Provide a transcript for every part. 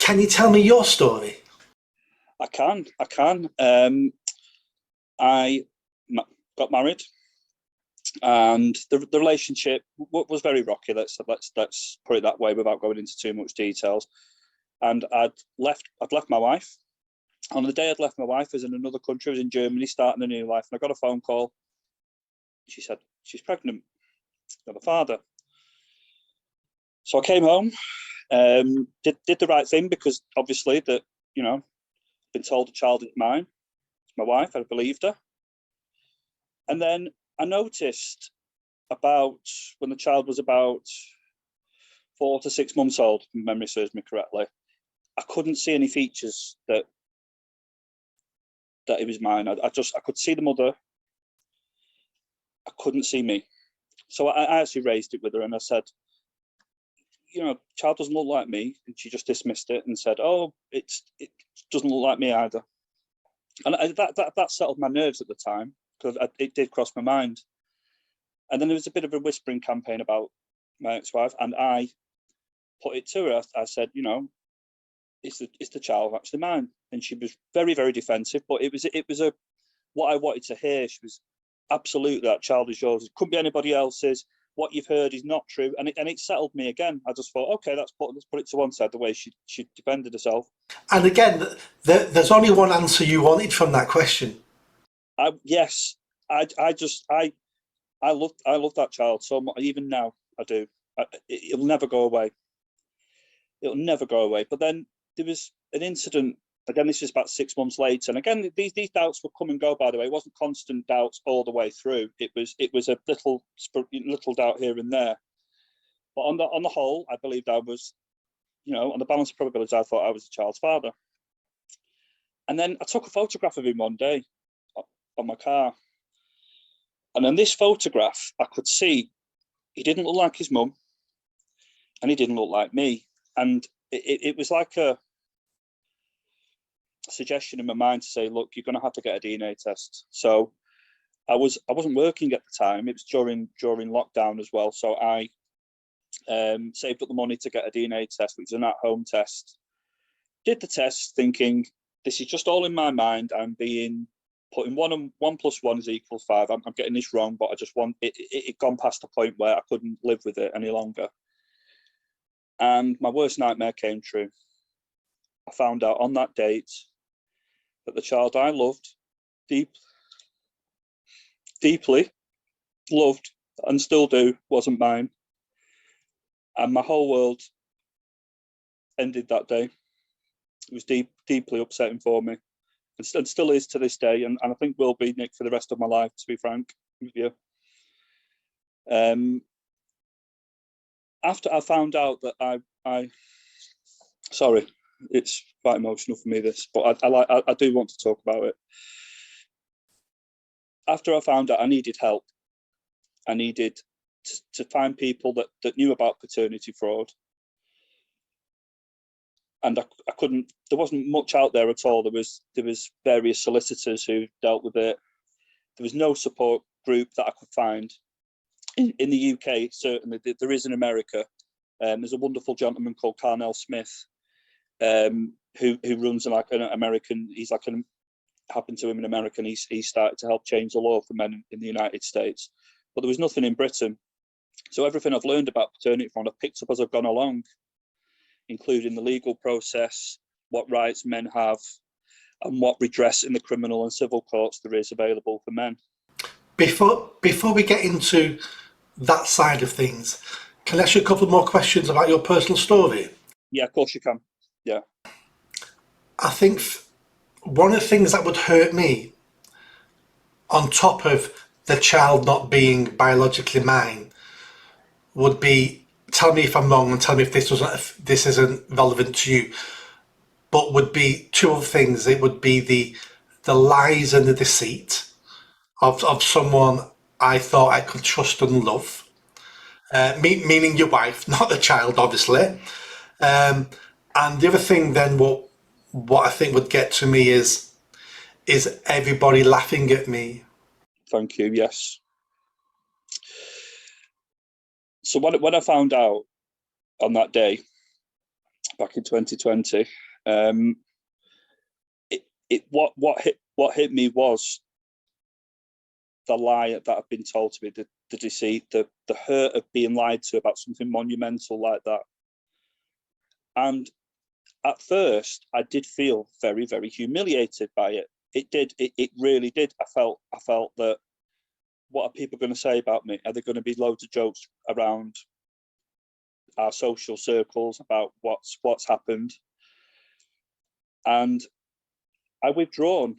Can you tell me your story? I can. I got married, and the relationship was very rocky. Let's put it that way, without going into too much details. And I'd left my wife. On the day I'd left my wife, I was in another country. I was in Germany, starting a new life, and I got a phone call. She said she's pregnant. Got a father. So I came home, did the right thing, because obviously that, been told the child is mine. It's my wife. I believed her. And then I noticed, about when the child was about 4 to 6 months old, if memory serves me correctly, I couldn't see any features that it was mine. I could see the mother. I couldn't see me. So I actually raised it with her, and I said, child doesn't look like me. And she just dismissed it and said, oh, it doesn't look like me either. And that settled my nerves at the time, because it did cross my mind. And then there was a bit of a whispering campaign about my ex-wife, and I put it to her. I said, is the child actually mine? And she was very, very defensive, but it was what I wanted to hear. She was, absolutely, that child is yours. It couldn't be anybody else's. What you've heard is not true. And it settled me again. I just thought, okay, let's put it to one side, the way she defended herself. And again, there's only one answer you wanted from that question. Yes, I love that child so much. Even now, I do. It'll never go away. It'll never go away. But then there was an incident. Again, this is about 6 months later, and again, these doubts would come and go. By the way, it wasn't constant doubts all the way through. It was a little doubt here and there. But on the whole, I believed I was, on the balance of probabilities, I thought I was the child's father. And then I took a photograph of him one day on my car, and in this photograph, I could see he didn't look like his mum, and he didn't look like me, and it was like a suggestion in my mind to say, look, you're going to have to get a DNA test. So I wasn't working at the time. It was during lockdown as well. So I saved up the money to get a DNA test, which was an at-home test. Did the test thinking, this is just all in my mind. I'm putting 1 and 1 plus 1 is equal 5. I'm getting this wrong, but I just want it gone past the point where I couldn't live with it any longer. And my worst nightmare came true. I found out on that date that the child I loved, deeply loved, and still do, wasn't mine. And my whole world ended that day. It was deeply upsetting for me, and still is to this day, and I think will be, Nick, for the rest of my life, to be frank with you. After I found out that sorry, it's quite emotional for me, this, but I do want to talk about it. After I found out I needed help, I needed to find people that knew about paternity fraud. And I couldn't, there wasn't much out there at all. There was various solicitors who dealt with it. There was no support group that I could find. In the UK, certainly, there is in America. There's a wonderful gentleman called Carnell Smith, who runs like an American, he's like happened to him in America, and he started to help change the law for men in the United States. But there was nothing in Britain. So everything I've learned about paternity fraud, I've picked up as I've gone along, including the legal process, what rights men have, and what redress in the criminal and civil courts there is available for men. Before we get into that side of things, can I ask you a couple more questions about your personal story? Yeah, of course you can. Yeah. I think one of the things that would hurt me, on top of the child not being biologically mine, would be, tell me if I'm wrong and tell me if this isn't relevant to you, but would be two other things. It would be the lies and the deceit of someone I thought I could trust and love, meaning your wife, not the child, obviously. And the other thing then, what I think would get to me is everybody laughing at me. Thank you. Yes. So when I found out on that day back in 2020. What hit me was the lie that had been told to me, the deceit, the hurt of being lied to about something monumental like that. And at first, I did feel very, very humiliated by it. It really did. I felt that, what are people going to say about me? Are there going to be loads of jokes around our social circles about what's happened? And I withdrew.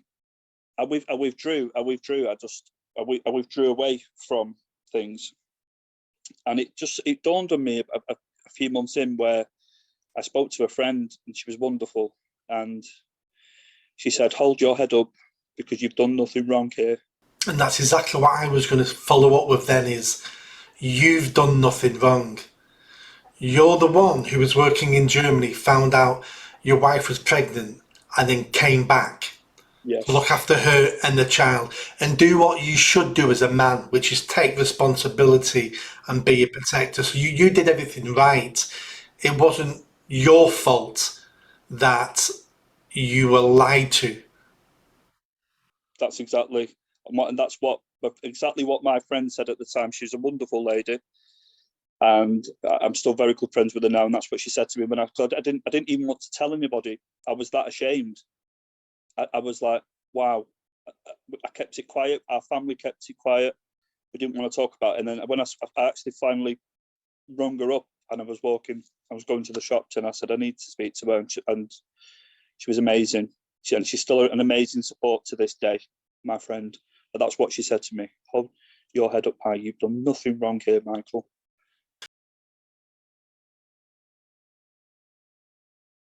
I withdrew away from things. And it dawned on me a few months in, where I spoke to a friend, and she was wonderful. And she said, hold your head up, because you've done nothing wrong here. And that's exactly what I was going to follow up with then, is you've done nothing wrong. You're the one who was working in Germany, found out your wife was pregnant, and then came back to Yes, look after her and the child and do what you should do as a man, which is take responsibility and be a protector. So you did everything right. It wasn't your fault that you were lied to. that's exactly, and that's exactly what my friend said at the time. She's a wonderful lady, and I'm still very good friends with her now. And that's what she said to me when I didn't even want to tell anybody. I was that ashamed. I was like, wow. I kept it quiet. Our family kept it quiet. We didn't want to talk about it. And then when I actually finally rung her up, and I was going to the shop, and I said, I need to speak to her. And she was amazing. And she's still an amazing support to this day, my friend. But that's what she said to me. Hold your head up high. You've done nothing wrong here, Michael.